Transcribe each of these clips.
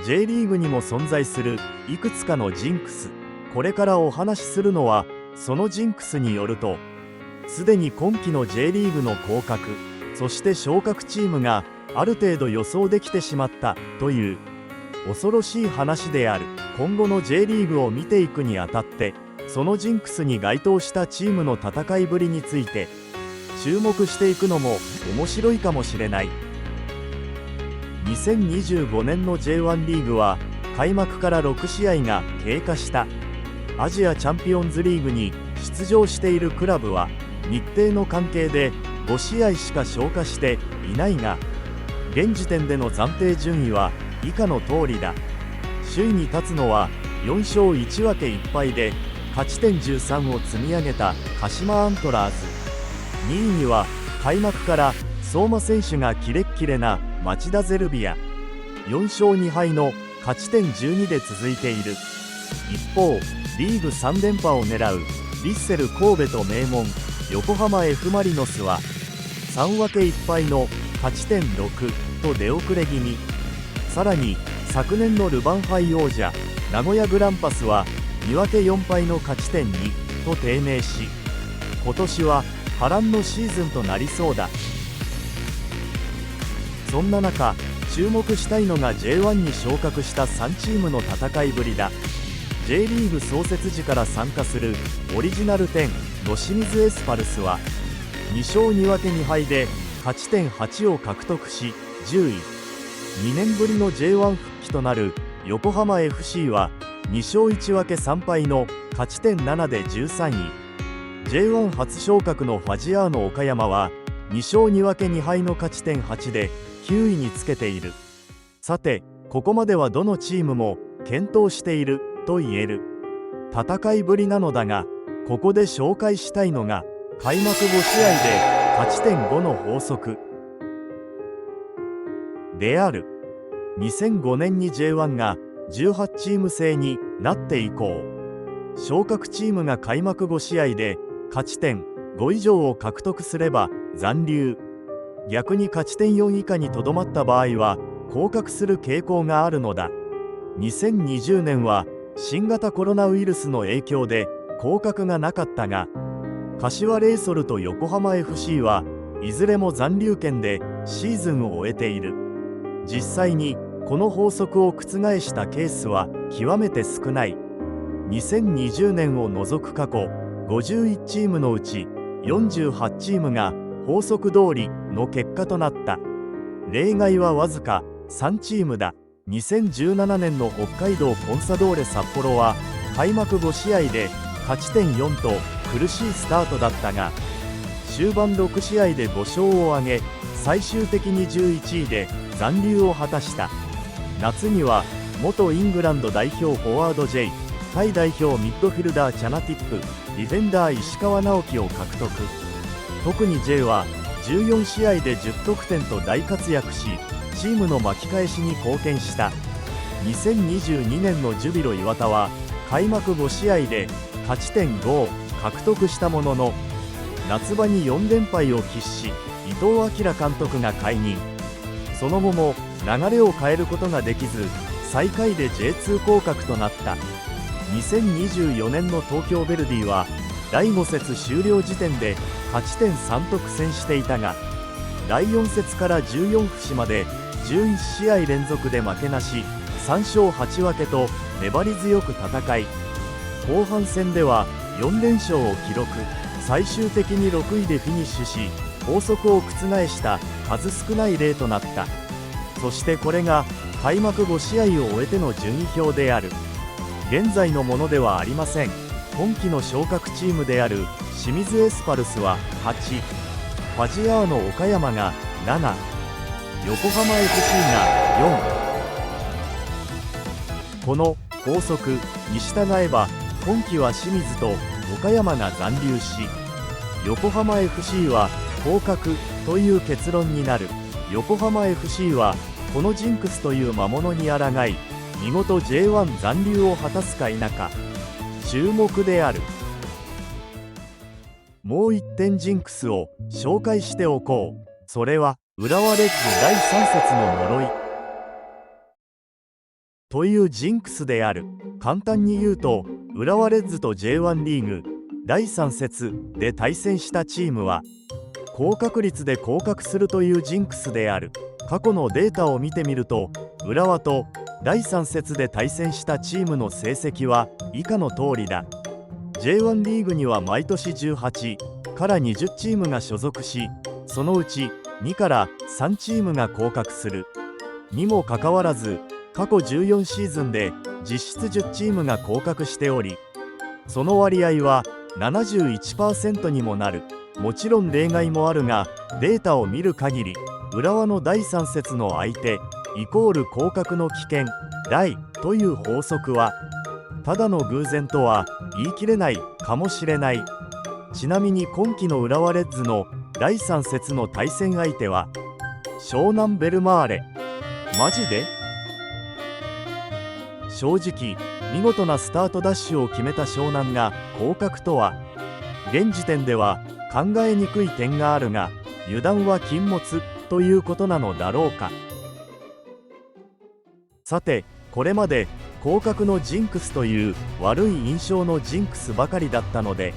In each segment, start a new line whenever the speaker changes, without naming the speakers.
J リーグにも存在するいくつかのジンクス。これからお話しするのはそのジンクスによると、すでに今季の J リーグの降格、そして昇格チームがある程度予想できてしまったという恐ろしい話である。今後の J リーグを見ていくにあたって、そのジンクスに該当したチームの戦いぶりについて注目していくのも面白いかもしれない。2025年の J1 リーグは開幕から6試合が経過した。アジアチャンピオンズリーグに出場しているクラブは日程の関係で5試合しか消化していないが、現時点での暫定順位は以下の通りだ。首位に立つのは4勝1分け1敗で勝ち点13を積み上げた鹿島アントラーズ。2位には開幕から相馬選手がキレッキレな町田ゼルビア。4勝2敗の勝ち点12で続いている。一方、リーグ3連覇を狙うヴィッセル神戸と名門横浜 F ・マリノスは3分け1敗の勝ち点6と出遅れ気味。さらに昨年のルヴァン杯王者名古屋グランパスは2分け4敗の勝ち点2と低迷し、今年は波乱のシーズンとなりそうだ。そんな中、注目したいのが J1 に昇格した3チームの戦いぶりだ。J リーグ創設時から参加するオリジナル10の清水エスパルスは2勝2分け2敗で勝ち点8を獲得し10位。2年ぶりの J1 復帰となる横浜 FC は2勝1分け3敗の勝ち点7で13位。J1 初昇格のファジアーノ岡山は2勝2分け2敗の勝ち点8で9位につけている。さて、ここまではどのチームも健闘していると言える戦いぶりなのだが、ここで紹介したいのが開幕5試合で勝ち点5の法則である。2005年に J1 が18チーム制になって以降、昇格チームが開幕5試合で勝ち点5以上を獲得すれば残留、逆に勝ち点4以下にとどまった場合は降格する傾向があるのだ。2020年は新型コロナウイルスの影響で降格がなかったが、柏レイソルと横浜 FC はいずれも残留圏でシーズンを終えている。実際にこの法則を覆したケースは極めて少ない。2020年を除く過去51チームのうち48チームが法則通りの結果となった。例外はわずか3チームだ。2017年の北海道コンサドーレ札幌は開幕5試合で勝ち点4と苦しいスタートだったが、終盤6試合で5勝を挙げ最終的に11位で残留を果たした。夏には元イングランド代表フォワード J、 タイ代表ミッドフィルダーチャナティップ、ディフェンダー石川直樹を獲得。特に J は14試合で10得点と大活躍し、チームの巻き返しに貢献した。2022年のジュビロ磐田は開幕5試合で勝ち点5を獲得したものの、夏場に4連敗を喫し伊藤明監督が解任。その後も流れを変えることができず最下位で J2 降格となった。2024年の東京ヴェルディは第5節終了時点で勝ち点3と苦戦していたが、第4節から14節まで11試合連続で負けなし3勝8分けと粘り強く戦い、後半戦では4連勝を記録。最終的に6位でフィニッシュし、法則を覆した数少ない例となった。そしてこれが開幕5試合を終えての順位表である。現在のものではありません。今季の昇格チームである清水エスパルスは8、ファジアーノ岡山が7、横浜 FC が4。この法則に従えば今季は清水と岡山が残留し、横浜 FC は降格という結論になる。横浜 FC はこのジンクスという魔物に抗い、見事 J1 残留を果たすか否か注目である。もう一点ジンクスを紹介しておこう。それは浦和レッズ第3節の呪い。というジンクスである。簡単に言うと、浦和レッズと J1 リーグ第3節で対戦したチームは高確率で降格するというジンクスである。過去のデータを見てみると、浦和と第3節で対戦したチームの成績は以下の通りだ。 J1 リーグには毎年18から20チームが所属し、そのうち2から3チームが降格する。にもかかわらず、過去14シーズンで実質10チームが降格しており、その割合は 71% にもなる。もちろん例外もあるが、データを見る限り浦和の第3節の相手イコール降格の危険大という法則はただの偶然とは言い切れないかもしれない。ちなみに今季の浦和レッズの第3節の対戦相手は湘南ベルマーレ。マジで？正直見事なスタートダッシュを決めた湘南が降格とは現時点では考えにくい点があるが、油断は禁物ということなのだろうか。さて、これまで降格のジンクスという悪い印象のジンクスばかりだったので、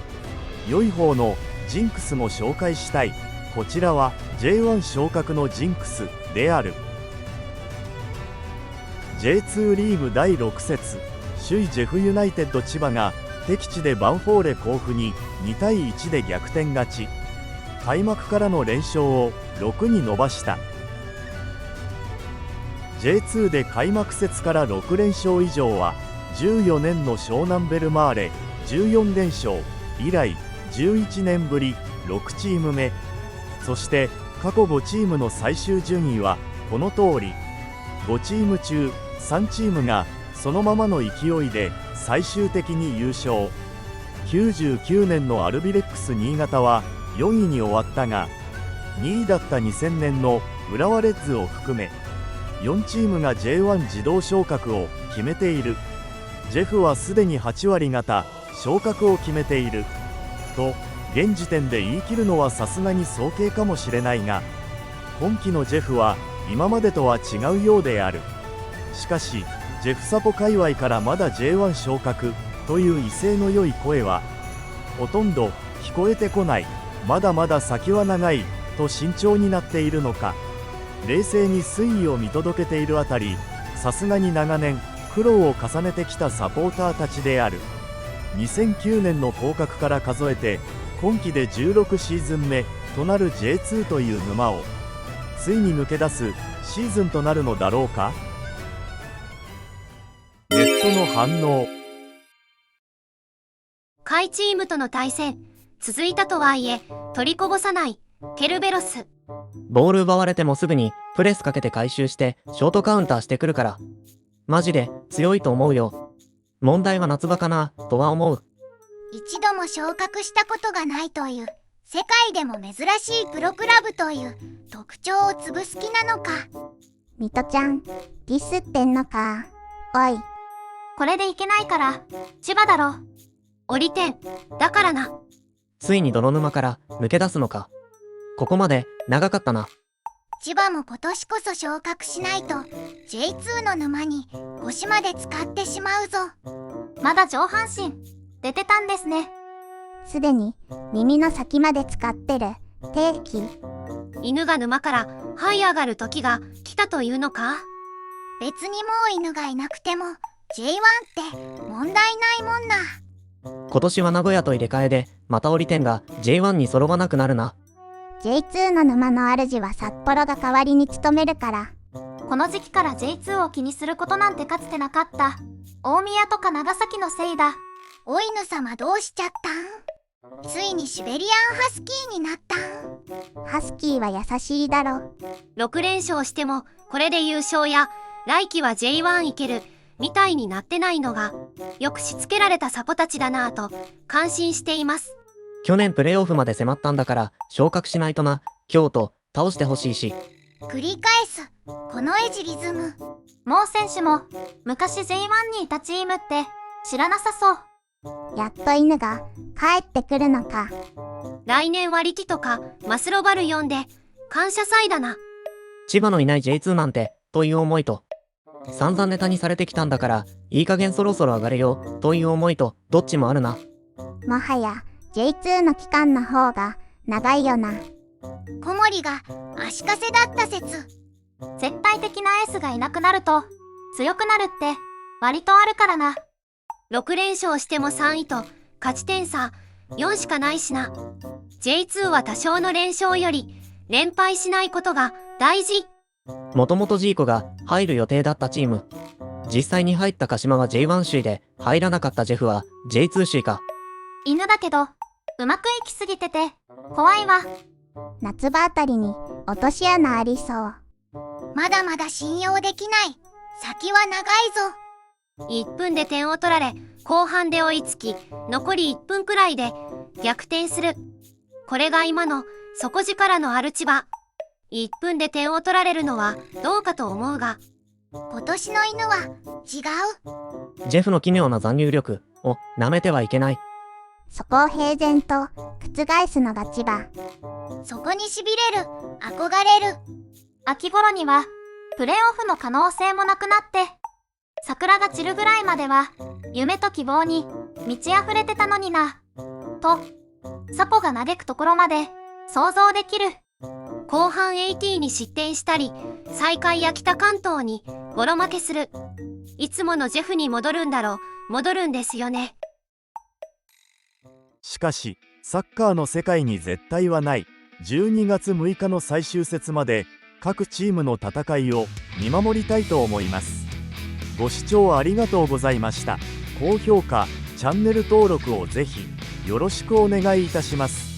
良い方のジンクスも紹介したい。こちらは J1 昇格のジンクスである。 J2 リーグ第6節、首位ジェフユナイテッド千葉が敵地でヴァンフォーレ甲府に2対1で逆転勝ち。開幕からの連勝を6に伸ばした。 J2 で開幕節から6連勝以上は14年の湘南ベルマーレ14連勝以来11年ぶり6チーム目。そして過去5チームの最終順位はこの通り。5チーム中3チームがそのままの勢いで最終的に優勝。99年のアルビレックス新潟は4位に終わったが、2位だった2000年の浦和レッズを含め4チームが J1 自動昇格を決めている。ジェフはすでに8割方昇格を決めていると現時点で言い切るのはさすがに早計かもしれないが、今季のジェフは今までとは違うようである。しかしジェフサポ界隈からまだ J1 昇格という威勢の良い声はほとんど聞こえてこない。まだまだ先は長いと慎重になっているのか、冷静に推移を見届けているあたり、さすがに長年苦労を重ねてきたサポーターたちである。2009年の降格から数えて今季で16シーズン目となる J2 という沼をついに抜け出すシーズンとなるのだろうか。ネットの反応。
下位チームとの対戦続いたとはいえ取りこぼさないケルベロス。
ボール奪われてもすぐにプレスかけて回収してショートカウンターしてくるから、マジで強いと思うよ。問題は夏場かなとは思う。
一度も昇格したことがないという世界でも珍しいプロクラブという特徴を潰す気なのか。
ミトちゃん、ディスってんのか。おい。
これでいけないから千葉だろ。降りてんだからな。
ついに泥沼から抜け出すのか。ここまで長かったな。
千葉も今年こそ昇格しないと J2 の沼に腰まで使ってしまうぞ。
まだ上半身出てたんですね。
すでに耳の先まで使ってる定期。
犬が沼から這い上がる時が来たというのか。
別にもう犬がいなくても J1 って問題ないもんな。
今年は名古屋と入れ替えでまた降り点が J1 に揃わなくなるな。
J2 の沼の主は札幌が代わりに務めるから。
この時期から J2 を気にすることなんてかつてなかった。大宮とか長崎のせいだ。
お犬様どうしちゃったん？ついにシベリアンハスキーになったん？
ハスキーは優しいだろ。
6連勝してもこれで優勝や来季は J1 いけるみたいになってないのがよくしつけられたサポたちだなぁと感心しています。
去年プレーオフまで迫ったんだから昇格しないとな。京都倒してほしいし。
繰り返すこのエジリズム。
もう選手も昔 J1 にいたチームって知らなさそう。
やっと犬が帰ってくるのか。
来年は力とかマスロバル呼んで感謝祭だな。
千葉のいない J2 なんてという思いと、散々ネタにされてきたんだから、いい加減そろそろ上がれよ、という思いと、どっちもあるな。
もはや J2 の期間の方が長いよな。
小森が足かせだった説。
絶対的なエースがいなくなると強くなるって割とあるからな。
6連勝しても3位と勝ち点差4しかないしな。J2 は多少の連勝より連敗しないことが大事。
もともとジーコが入る予定だったチーム。実際に入った鹿島は J1 首位で、入らなかったジェフは J2 首位か。
犬だけどうまくいきすぎてて怖いわ。
夏場あたりに落とし穴ありそう。
まだまだ信用できない。先は長いぞ。
1分で点を取られ、後半で追いつき、残り1分くらいで逆転する。これが今の底力のある千葉。1分で点を取られるのはどうかと思うが、
今年の犬は違う。
ジェフの奇妙な残留力を舐めてはいけない。
そこを平然と覆すのが千葉。
そこにしびれる、憧れる。
秋頃にはプレーオフの可能性もなくなって、桜が散るぐらいまでは夢と希望に満ち溢れてたのになと、サポが嘆くところまで想像できる。
後半 AT に失点したり、最下位や北関東にボロ負けする。いつものジェフに戻るんだろう、戻るんですよね。
しかしサッカーの世界に絶対はない。12月6日の最終節まで各チームの戦いを見守りたいと思います。ご視聴ありがとうございました。高評価、チャンネル登録をぜひよろしくお願いいたします。